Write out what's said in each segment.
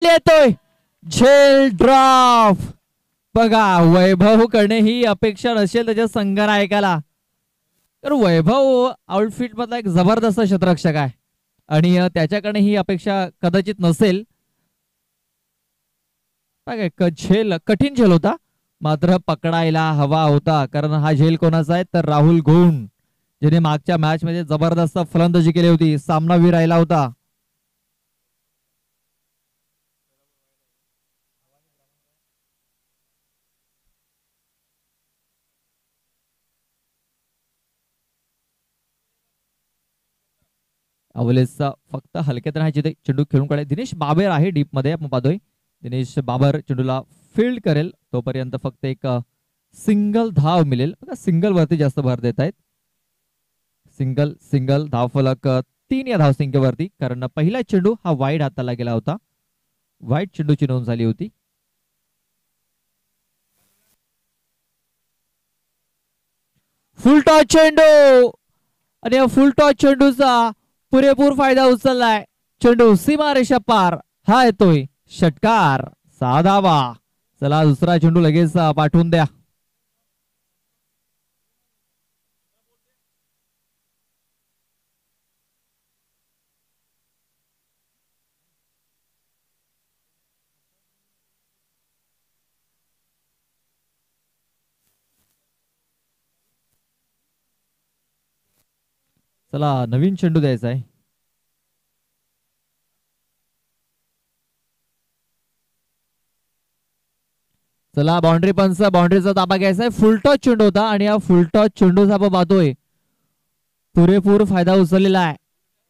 येतोय झेल ड्रॉप. बघा वैभव कडे ही अपेक्षा नसेल त्याच्या संघनायकाला, तर वैभव आउटफिट मधला एक जबरदस्त क्षेत्ररक्षक आहे आणि त्याच्याकडे ही अपेक्षा कदाचित नसेल. झेल कठीण झेल होता, मात्र पकडायला हवा होता, कारण हा झेल कोणाचा आहे तर राहुल घोण, ज्याने मागच्या मॅच मध्ये जबरदस्त फलंदाजी केली होती, सामनावीर राहिला होता. अवलेसचा फक्त हलक्यात राहायचे ते चेंडू खेळून काढे. दिनेश बाबर आहे डीप मध्ये, आपण पाहतोय दिनेश बाबर चेंडूला फील्ड करेल, तोपर्यंत फक्त एक सिंगल धाव मिळेल. सिंगल वरती जास्त भर देत आहेत. सिंगल सिंगल धाव फलक 3 या धावसंख्येवरती, कारण पहिला चेंडू हा वाईड हाताला गेला होता, वाईड चेंडूची नोंद झाली होती. फुल टॉस चेंडू आणि फुल टॉस चेंडूचा पुरेपूर फायदा उचललाय. चेंडू सीमारेषा पार, हा येतोय षटकार, 6 धावा. चला दुसरा चेंडू लगेच पाठवून द्या. चला नवीन चेंडू द्यायचा आहे. चला बाउंड्री पंच, बाउंड्रीचा ताबा घ्यायचा आहे. फुलटॉस चेंडू होता आणि या फुलटॉस चेंडूचा आपण पाहतोय पुरेपूर फायदा उचललेला आहे,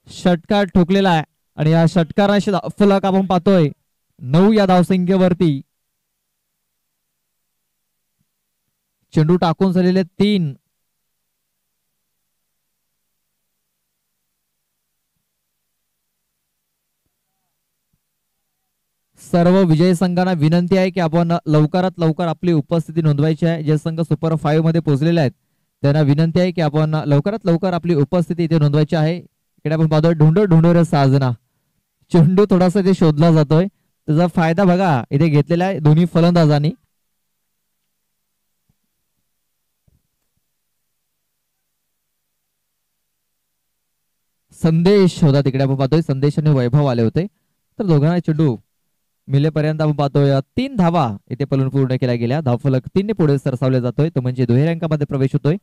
षटकार ठोकलेला आहे आणि या षटकाराशी फलक आपण पाहतोय 9 या धावसंख्येवरती. चेंडू टाकून झालेले 3. सर्व विजयी संघांना विनंती आहे की आपण लवकरात लवकर आपली उपस्थिती नोंदवायची आहे. जे संघ सुपर 5 मध्ये पोहोचलेले आहेत त्यांना विनंती आहे की आपण लवकरात लवकर आपली उपस्थिती इथे नोंदवायची आहे. इकडे आपण पाहतोय ढुंडो ढुंडो रे साजना, चेंडू थोडासा इथे शोधला जातोय, त्याचा फायदा बघा इथे घेतलेला आहे दोन्ही फलंदाजांनी. संदेश होता तिकडे, आपण पाहतोय संदेश आणि वैभव आले होते, तर दोघांना चेंडू मिलेपर्यंत आपण पाहतोय 3 धावा इथे पलून पूर्ण केल्या गेल्या. धावफलक 3 ने पुढे सरसावले जातोय, तो म्हणजे दुहेरी अंकामध्ये प्रवेश होतोय.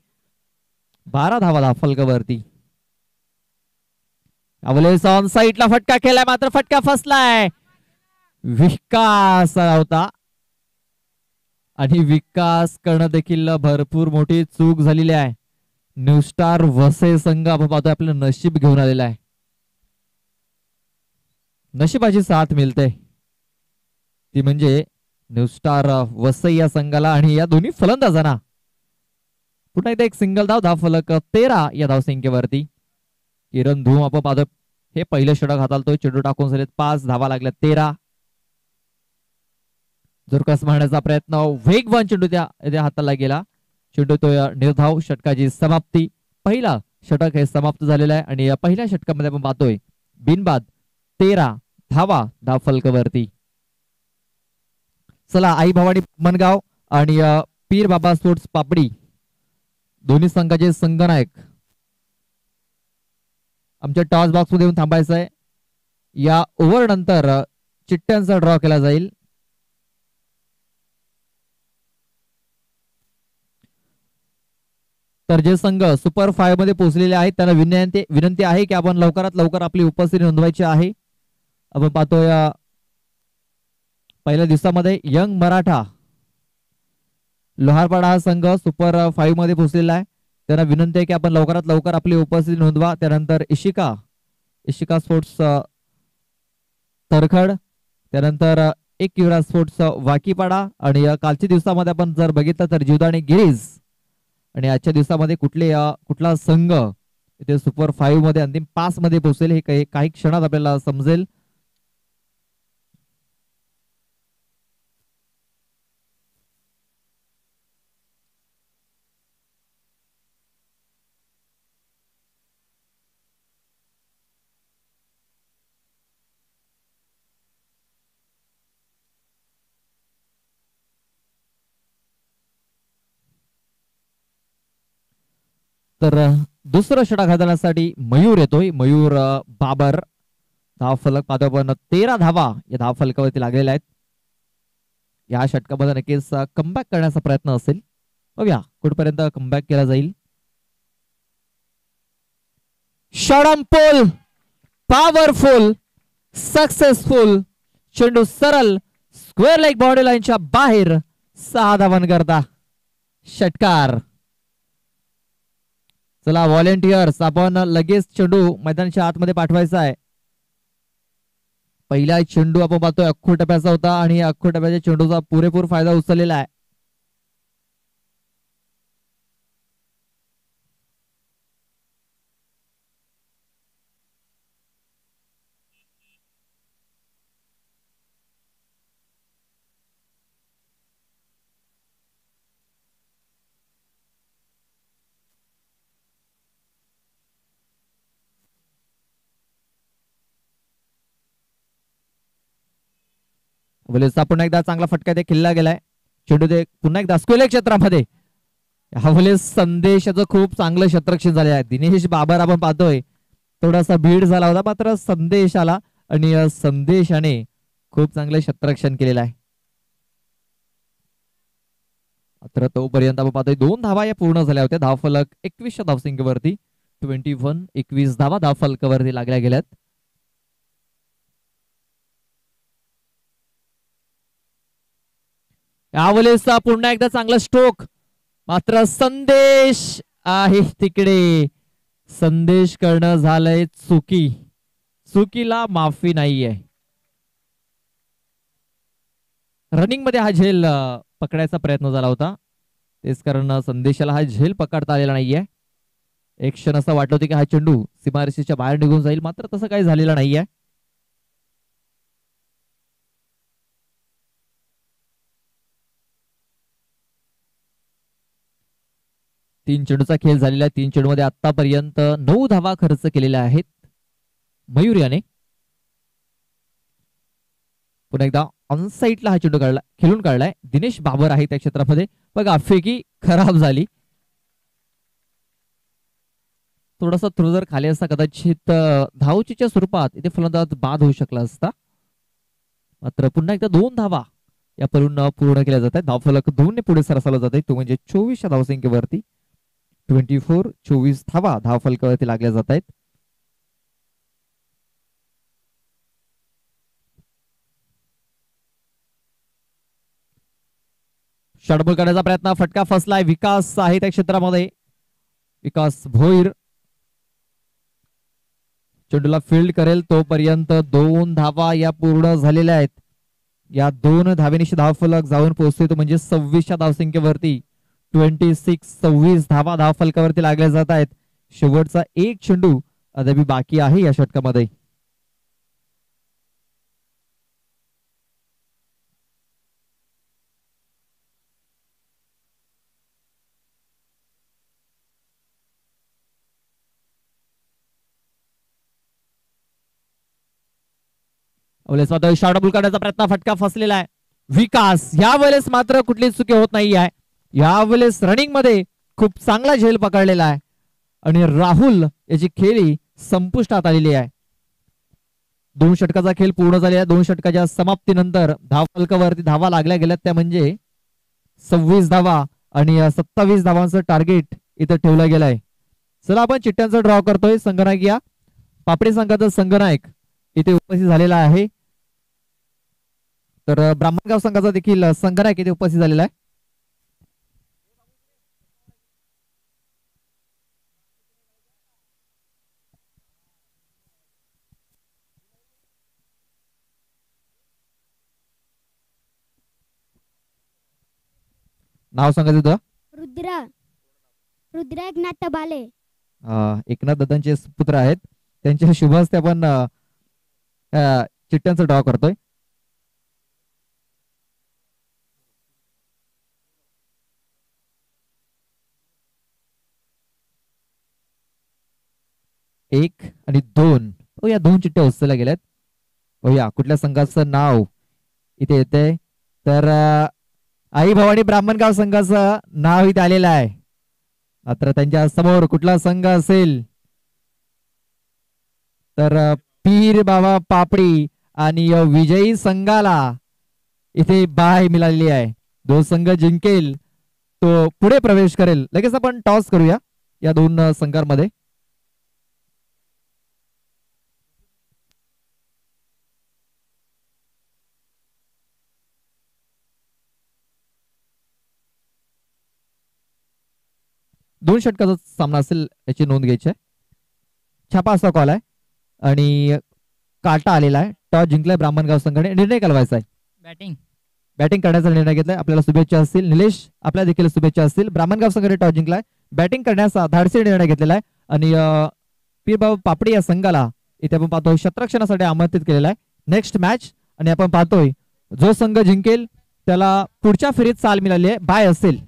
12 धावा धावफलकावरती. अवलेस ऑन साईडला फटका केलाय, मात्र फटका फसलाय. विकास होता आणि विकास करणं देखील भरपूर मोठी चूक झालेली आहे. न्यू स्टार वसई संघ आपण पाहतोय आपलं नशीब घेऊन आलेला आहे, नशिबाची साथ मिळते ती म्हणजे न्यू स्टार वसई या संघाला आणि या दोन्ही फलंदाजांना. पुन्हा एकदा एक सिंगल धाव, धाव फलक 13 या धावसंख्येवरती. किरण धूम आपण पाहतोय हे पहिलं षटक हाताळतोय, चेंडू टाकून झालेत 5 धावा लागल्या 13. जोरकस मारण्याचा प्रयत्न, वेगवान चेंडू त्या हाताला गेला, चेंडू तो निर्धाव. षटकाची समाप्ती, पहिला षटक हे समाप्त झालेलं आहे आणि या पहिल्या षटकामध्ये आपण पाहतोय बिनबाद 13 धावा धाव फलकावरती. चला आई भवानी मनगाव आणि पीर बाबा स्पोर्ट्स पापडी दोन्ही संघाचे संघनायक आमच्या टॉस बॉक्स मध्ये येऊन थांबायचं आहे. या ओव्हर नंतर चिठ्ठ्यांचा ड्रॉ केला जाईल. तर जे संघ सुपर 5 मध्ये पोहोचलेले आहेत त्यांना विनंती आहे की आपण लवकरात लवकर आपली उपस्थिती नोंदवायची आहे. आपण पाहतोय पहिल्या दिवसामध्ये यंग मराठा लोहारपाडा हा संघ सुपर 5 मध्ये पोहोचलेला आहे, त्यांना विनंती आहे की आपण लवकरात लवकर आपली उपस्थिती नोंदवा. त्यानंतर इशिका स्पोर्ट्स तरखड, त्यानंतर एक युवराज स्पोर्ट्स वाकीपाडा आणि कालच्या दिवसामध्ये आपण जर बघितलं तर जीवदानी गिरीज आणि आजच्या दिवसामध्ये कुठला संघ इथे सुपर 5 मध्ये अंतिम 5 मध्ये पोहोचेल हे काही क्षणात आपल्याला समजेल. तर दुसरं षटक हाताळण्यासाठी मयूर येतोय. मयूर बाबर धाव फलक पाहतो आपण 13 धावा या धाव फलकावरती लागलेल्या आहेत. या षटकामध्ये नक्कीच कमबॅक करण्याचा प्रयत्न असेल. बघूया कुठपर्यंत कमबॅक केला जाईल. षडंपोल पॉवरफुल सक्सेसफुल चेंडू सरळ स्क्वेअर लेग बाउंड्री लाईनच्या बाहेर 6 धावांकरता षटकार. चला व्हॉलेंटियर्स आपण लगेच चेंडू मैदानाच्या आतमध्ये पाठवायचा आहे. पहिला चेंडू आपण पाहतोय अख्खो टप्प्याचा होता आणि अख्खो टप्प्याच्या चेंडूचा पुरेपूर फायदा उचललेला आहे. पुन्हा एकदा चांगला फटका ते खेळला गेलाय. चेंडू ते पुन्हा एकदा स्क्वेअर क्षेत्रामध्ये ह्यावेळेस संदेशाचं खूप चांगलं क्षेत्ररक्षण झाले आहे. दिनेश बाबर आपण पाहतोय थोडासा भीड झाला होता मात्र संदेश आला आणि संदेशाने खूप चांगलं क्षेत्ररक्षण केलेलं आहे. मात्र तोपर्यंत आपण पाहतोय 2 धावा या पूर्ण झाल्या होत्या. धावफलक 21 धावसंख्येवरती 21 धावा धावफलकावरती लागल्या गेल्यात. यावेळेस पुन्हा एकदा चांगला स्ट्रोक मात्र संदेश आहे तिकडे. संदेश करणं झालंय चुकीला माफी नाहीये. रनिंग मध्ये हा झेल पकडायचा प्रयत्न झाला होता तेच कारण संदेशाला हा झेल पकडता आलेला नाहीये. एक क्षण असं वाटत होते की हा चेंडू सीमारेषेच्या बाहेर निघून जाईल मात्र तसं काही झालेलं नाहीये. तीन चेंडूचा खेळ झालेला आहे. 3 चेंडूमध्ये आतापर्यंत 9 धावा खर्च केलेल्या आहेत मयूर याने. पुन्हा एकदा ऑन साईडला हा चेंडू खेळून काढलाय. दिनेश बाबर आहे त्या क्षेत्रामध्ये. बघा फेकी खराब झाली. थोडासा थ्रो जर खाली असता कदाचित धावचीच्या स्वरूपात इथे फलंदाज बाद होऊ शकला असता. मात्र पुन्हा एकदा 2 धावा या पूर्ण केल्या जात आहेत. धावफलक 2 ने पुढे सरसावला जात आहे तो म्हणजे 24 धावसंख्येवरती 24 धावा धावफलकावरती लागल्या जात आहेत. षटबॉल करण्याचा प्रयत्न फटका फसलाय. विकास आहे त्या क्षेत्रामध्ये. विकास भोईर चेंडूला फील्ड करेल तोपर्यंत 2 धावा या पूर्ण झालेल्या आहेत. या 2 धावेनिशी धावफलक जाऊन पोहोचतोय तो म्हणजे 26 धावसंख्येवरती 26 धावा धावफलकावरती लागल्या जात आहेत. शेवटचा एक चेंडू अद्याप बाकी आहे या षटकामध्ये. शॉर्टबॉल करण्याचा प्रयत्न फटका फसलेला आहे. विकास यावेळेस मात्र कुठलीच चुकी होत नाही आहे. यावेळेस रनिंग मध्ये खूप चांगला झेल पकडलेला आहे आणि राहुल याची खेळी संपुष्टात आलेली आहे. 2 षटकाचा खेळ पूर्ण झालेला आहे. 2 षटकाच्या समाप्तीनंतर धावफलकावरती धावा लागल्या गेल्यात त्या म्हणजे 26 धावा आणि 27 धावांचं टार्गेट इथं ठेवलं गेलंय. चला आपण चिठ्ठ्यांचा ड्रॉ करतोय. संघनायक या पापडी संघाचा संघनायक इथे उपस्थित झालेला आहे. तर ब्राह्मणगाव संघाचा देखील संघनायक इथे उपस्थित झालेला आहे. नाव सांगायचं तुझं? रुद्रा एकनाथ बाले. एकनाथ दत्तांचे पुत्र आहेत. त्यांच्या शुभ हस्ते आपण चिठ्ठ्यांचा ड्रॉ करतोय. एक आणि 2 या 2 चिठ्ठ्या उचलल्या गेल्यात. या कुठल्या संघाचं नाव इथे येते तर आई भवानी ब्राह्मणगाव संघाचं नाव इथे आलेलं आहे. मात्र त्यांच्या समोर कुठला संघ असेल तर पीर बाबा पापडी आणि विजयी संघाला इथे बाय मिळालेली आहे. जो संघ जिंकेल तो पुढे प्रवेश करेल. लगेच आपण टॉस करूया या दोन संघांमध्ये. दोन षटकाचा सामना असेल याची नोंद घ्यायची आहे. छापा असा कॉल आहे आणि काटा आलेला आहे. टॉस जिंकलाय ब्राह्मणगाव संघाने. निर्णय कळवायचा आहे. बॅटिंग करण्याचा निर्णय घेतलाय. आपल्याला शुभेच्छा असतील. निलेश आपल्याला देखील शुभेच्छा असतील. ब्राह्मणगाव संघाने टॉस जिंकलाय. बॅटिंग करण्याचा धाडसी निर्णय घेतलेला आहे आणि पीरबाबा पापडी या संघाला इथे आपण पाहतोय क्षेत्ररक्षणासाठी आमंत्रित केलेला आहे. नेक्स्ट मॅच आणि आपण पाहतोय जो संघ जिंकेल त्याला पुढच्या फेरीत चाल मिळाली आहे. बाय असेल.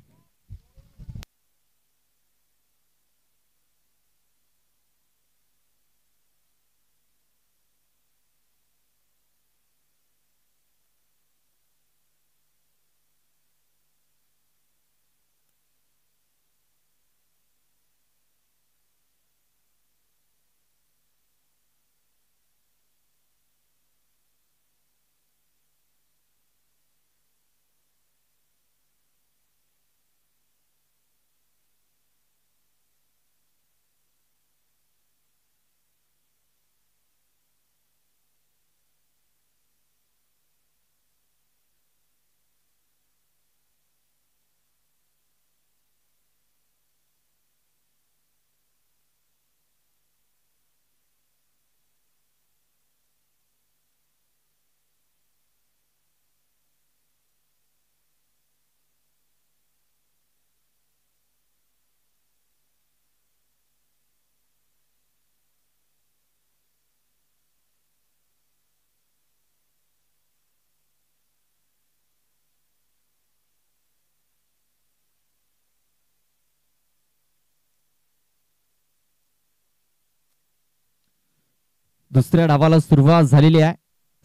दुसऱ्या डावाला सुरुवात झालेली आहे.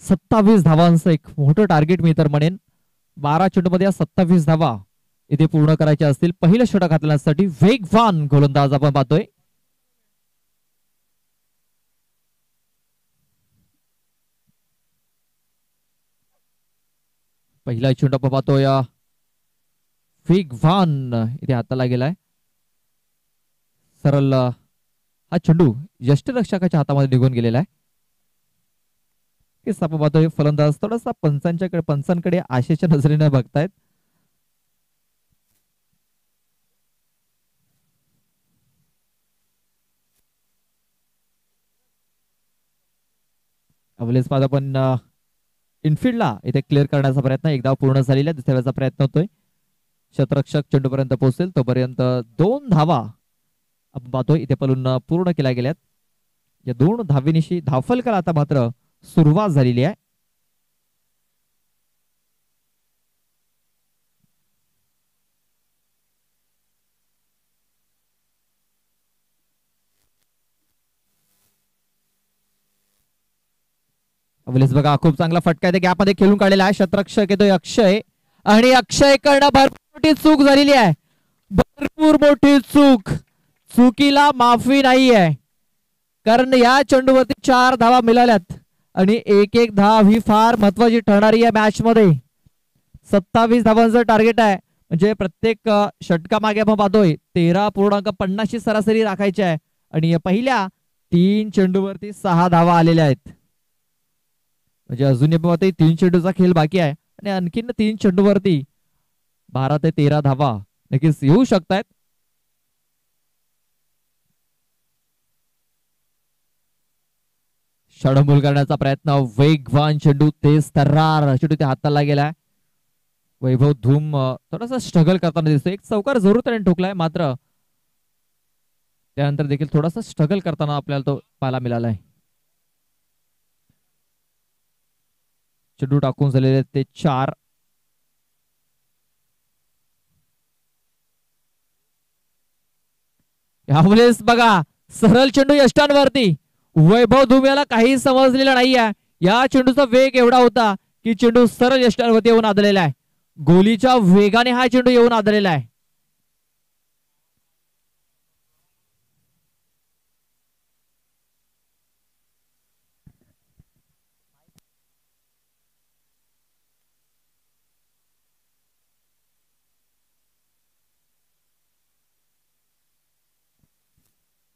27 धावांचं एक मोठं टार्गेट मी तर म्हणेन. 12 चेंडूमध्ये 27 धावा इथे पूर्ण करायच्या असतील. पहिलं षटक हाताळण्यासाठी वेगवान गोलंदाज आपण पाहतोय. पहिला चेंडू आपण पाहतोय वेगवान इथे हाताला गेलाय. सरळ हा चेंडू यष्टिरक्षकाच्या हातामध्ये निघून गेलेला आहे. आपण पाहतोय फलंदाज थोडासा पंचांकडे आशेच्या नजरेने बघतायत. अवलेस बाद आपण इनफिल्डला इथे क्लिअर करण्याचा प्रयत्न. एकदा पूर्ण झालेला आहे. दुसऱ्या वेळेचा प्रयत्न होतोय. क्षेत्ररक्षक चेंडूपर्यंत पोहोचेल तोपर्यंत 2 धावा आपण पाहतोय इथे पलून पूर्ण केल्या गेल्यात. या 2 धावेनिशी धावफलकाला आता मात्र सुरुवात झालेली आहे. अवलेस बघा खूप चांगला फटका आहे. गॅपमध्ये खेळून काढलेला आहे. क्षेत्ररक्षक येतोय अक्षय आणि अक्षय कडनं भरपूर मोठी चूक झालेली आहे. भरपूर मोठी चुकीला माफी नाही आहे. कारण या चेंडूवरती 4 धावा मिळाल्यात आणि एक धाव ही फार महत्वाची ठरणारी या मॅच मध्ये. 27 धावांचं टार्गेट आहे म्हणजे प्रत्येक षटकामागे आपण पाहतोय 13.50 ची सरासरी राखायची आहे आणि या पहिल्या 3 चेंडूवरती 6 धावा आलेल्या आहेत. म्हणजे अजूनही आपण पाहतोय 3 चेंडूचा खेळ बाकी आहे आणि आणखीन 3 चेंडूवरती 12 ते 13 धावा नक्कीच येऊ शकतायत. षडंबोल करण्याचा प्रयत्न. वेगवान चेंडू तेज तर्रार चेंडू ते हाताला गेलाय. वैभव धूम थोडासा स्ट्रगल करताना दिसतोय. एक चौकार जरूर त्याने ठोकलाय मात्र त्यानंतर देखील थोडासा स्ट्रगल करताना आपल्याला तो पाहायला मिळालाय. चेंडू टाकून झालेले ते 4. यावेळेस बघा सरळ चेंडू यष्टांवरती. वैभव धूम याला काही समजलेलं नाहीये. या चेंडूचा वेग एवढा होता की चेंडू सरळ यष्टांवरती येऊन आदळलेला आहे. गोलीच्या वेगाने हा चेंडू येऊन आदळलेला आहे.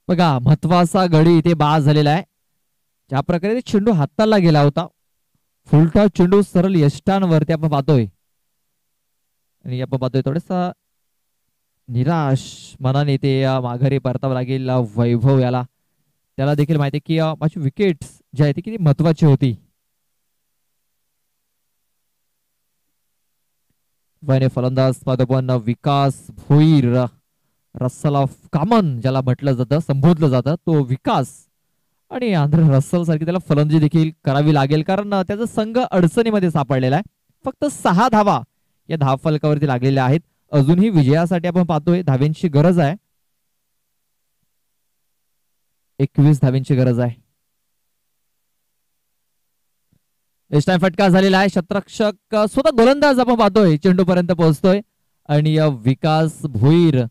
बघा महत्वाचा गडी इथे बाद झालेला आहे. ज्या प्रकारे चेंडू हाताला गेला होता, फुलटा चेंडू सरळ यष्टांवरती आपण पाहतोय. आणि आपण पाहतोय थोडासा निराश मनाने ते माघारी परतावं लागेल वैभव याला. त्याला देखील माहिती की माझी विकेट जी आहे ती किती महत्वाची होती. फलंदाज पादोपन विकास भोईर, रसल ऑफ कामन ज्याला म्हटलं जातं, संबोधलं जातं, तो विकास. आणि आंध्र रसल सारखी त्याला फलंदाजी देखील करावी लागेल, कारण त्याचा संघ अडचणीमध्ये सापडलेला आहे. फक्त 6 धावा या धावफलकावरती लागलेल्या आहेत. अजूनही विजयासाठी आपण पाहतोय धाव्यांची गरज आहे. 21 धाव्यांची गरज आहे. फटका झालेला आहे. शतरक्षक स्वतः गोलंदाज आपण पाहतोय चेंडू पर्यंत पोहोचतोय. आणि विकास भोईर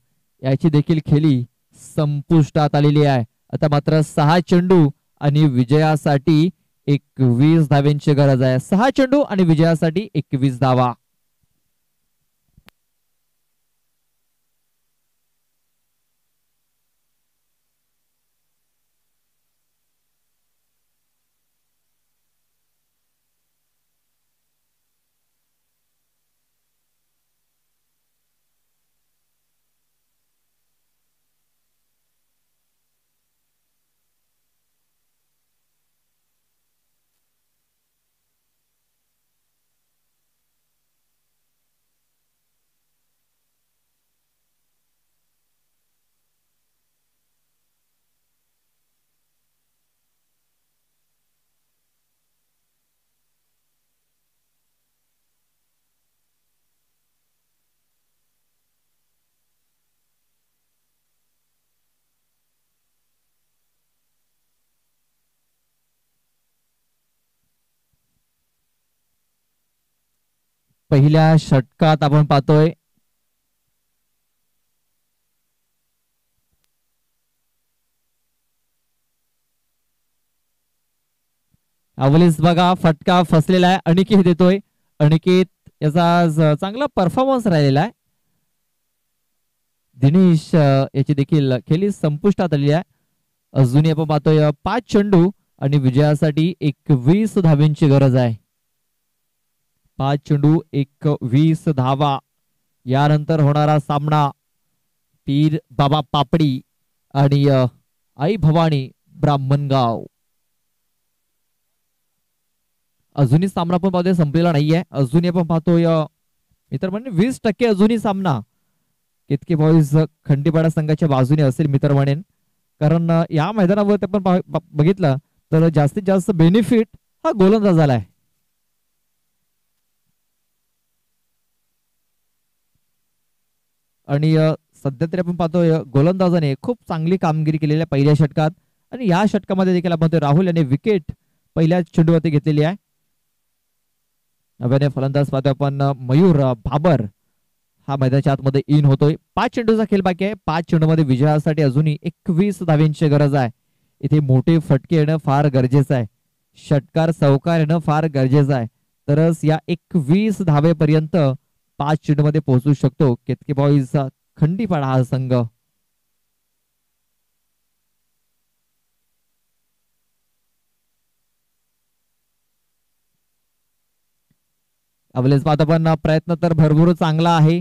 याची देखील खेळी संपुष्टात आलेली आहे. आता मात्र 6 चेंडू आणि विजयासाठी 21 धाव्यांची गरज आहे. 6 चेंडू आणि विजयासाठी 21 धावा. पहिल्या षटकात आपण पाहतोय अवलीस बघा फटका फसलेला आहे. अनिकेत देतोय. अनिकेत याचा चांगला परफॉर्मन्स राहिलेला आहे. दिनेश याची देखील खेळी संपुष्टात आलेली आहे. अजूनही आपण पाहतोय 5 चेंडू आणि विजयासाठी 21 धाव्यांची गरज आहे. 5 चेंडू 21 धावा. यानंतर होणारा सामना पीर बाबा पापडी आणि आई भवानी ब्राह्मणगाव. अजूनही सामना पण पाहतोय संपलेला नाहीये. अजूनही आपण पाहतोय मित्र म्हणजे 20% अजूनही सामना केतकी बॉईज खंडीपाडा संघाच्या बाजूने असेल मित्र म्हणेन. कारण या मैदानावर आपण बघितलं तर जास्तीत जास्त बेनिफिट हा गोलंदाजाला आहे. आणि सध्या तरी आपण पाहतोय गोलंदाजाने खूप चांगली कामगिरी केलेली आहे पहिल्या षटकात. आणि या षटकामध्ये देखील आपण पाहतोय राहुल याने विकेट पहिल्या चेंडूवरती घेतलेली आहे. नव्याने फलंदाज पाहतोय आपण मयूर बाबर हा मैदानाच्या आतमध्ये इन होतोय. 5 चेंडूचा खेळ बाकी आहे. 5 चेंडूमध्ये विजयासाठी अजूनही 21 धाव्यांची गरज आहे. इथे मोठे फटके येणं फार गरजेचं आहे. षटकार चौकार येणं फार गरजेचं आहे. तरच या 21 धावेपर्यंत 5 चेंडूमध्ये पोहोचू शकतो केतकी बॉईज खंडीपाडा हा संघ. अवलेच पाहतो पण प्रयत्न तर भरपूर चांगला आहे.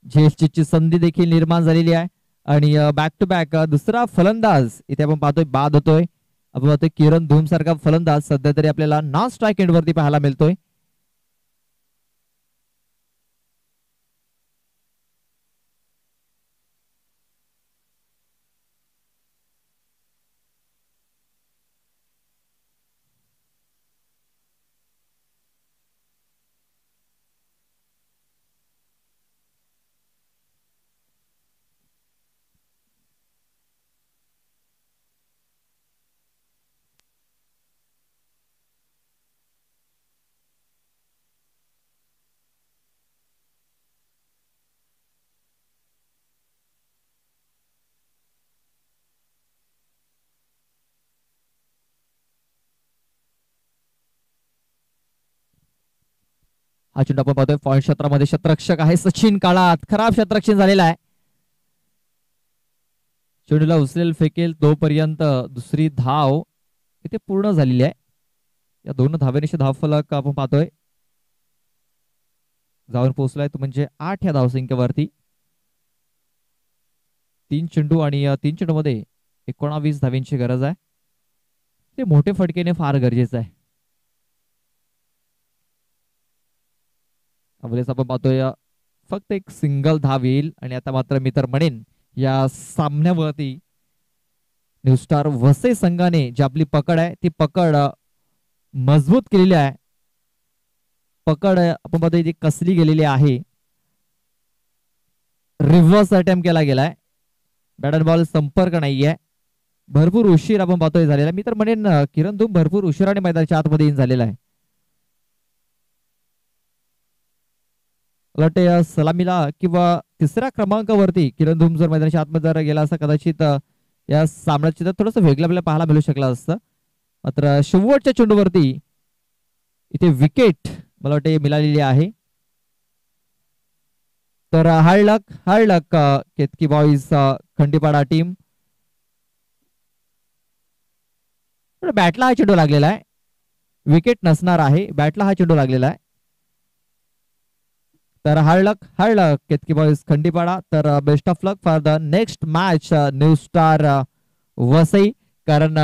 झेस्टची संधी देखील निर्माण झालेली आहे. आणि बॅक टू बॅक दुसरा फलंदाज इथे आपण पाहतोय बाद होतोय. आपण पाहतोय किरण धूम सारखा फलंदाज सध्या तरी आपल्याला नॉन स्ट्राईक एंड वरती पाहायला मिळतोय. हा चेंडू आपण पाहतोय पॉइंट क्षेत्रामध्ये शतरक्षक आहे सचिन काळात. खराब शतरक्षण झालेला आहे. चेंडूला उचलेल फेकेल तोपर्यंत दुसरी धाव इथे पूर्ण झालेली आहे. या दोन धावेनिशी धावफलक आपण पाहतोय जाऊन पोहोचलाय तो म्हणजे 8 या धावसंख्येवरती. 3 चेंडू आणि या 3 चेंडू मध्ये 19 धावेंची गरज आहे. ते मोठे फटकेने फार गरजेचं आहे. अवलेस आपण पाहतोय फक्त एक सिंगल धाव येईल आणि आता मात्र मी तर म्हणेन या सामन्यावरती न्यू स्टार वसई संघाने जी आपली पकड आहे ती पकड मजबूत केलेली आहे. पकड आपण पाहतोय ती कसली गेलेली आहे. रिव्हर्स अटेम्प्ट केला गेलाय. बॅट अँड बॉल संपर्क नाहीये. भरपूर उशीर आपण पाहतोय झालेला. मी तर म्हणेन किरण धूम भरपूर उशिराने मैदानाच्या आतमध्ये इन झालेला आहे. वाटते सलामीला किंवा तिसऱ्या क्रमांकावरती किरण धूम जर मैदानाच्या आतमध्ये जर गेला असता कदाचित या सामन्याचे थोडंसं वेगळं आपल्याला पाहायला मिळू शकलं असतं. मात्र शेवटच्या चेंडूवरती इथे विकेट मला वाटते मिळालेली आहे. तर हार्ड लक केतकी बॉईज खंडीपाडा टीम. बॅटला हा चेंडू लागलेला आहे. विकेट नसणार आहे. बॅटला हा चेंडू लागलेला आहे. तर हार्ड लक केतकी बॉईज खंडीपाडा. तर best of luck for the next match new star Vasai. कारण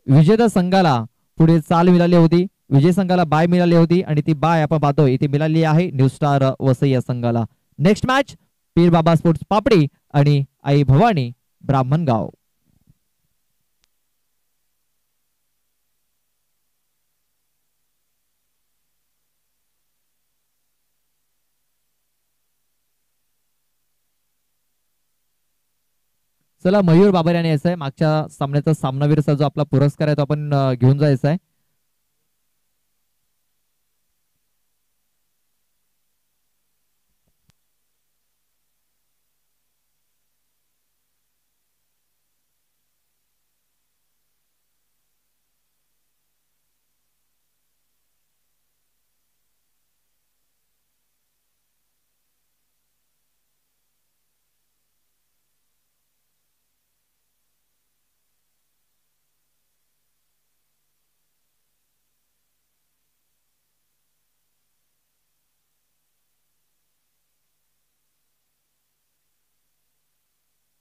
विजेता संघाला पुढे चाल मिळाली होती. विजय संघाला बाय मिळाली होती आणि ती बाय आपण पाहतोय इथे मिळाली आहे न्यू स्टार वसई या संघाला. नेक्स्ट मॅच पीर बाबा स्पोर्ट्स पापडी आणि आई भवानी ब्राह्मणगाव. चला मयूर बाबर यांनी यायचं आहे. मागच्या सामन्याचा सामनावीरचा जो आपला पुरस्कार आहे तो आपण घेऊन जायचा आहे.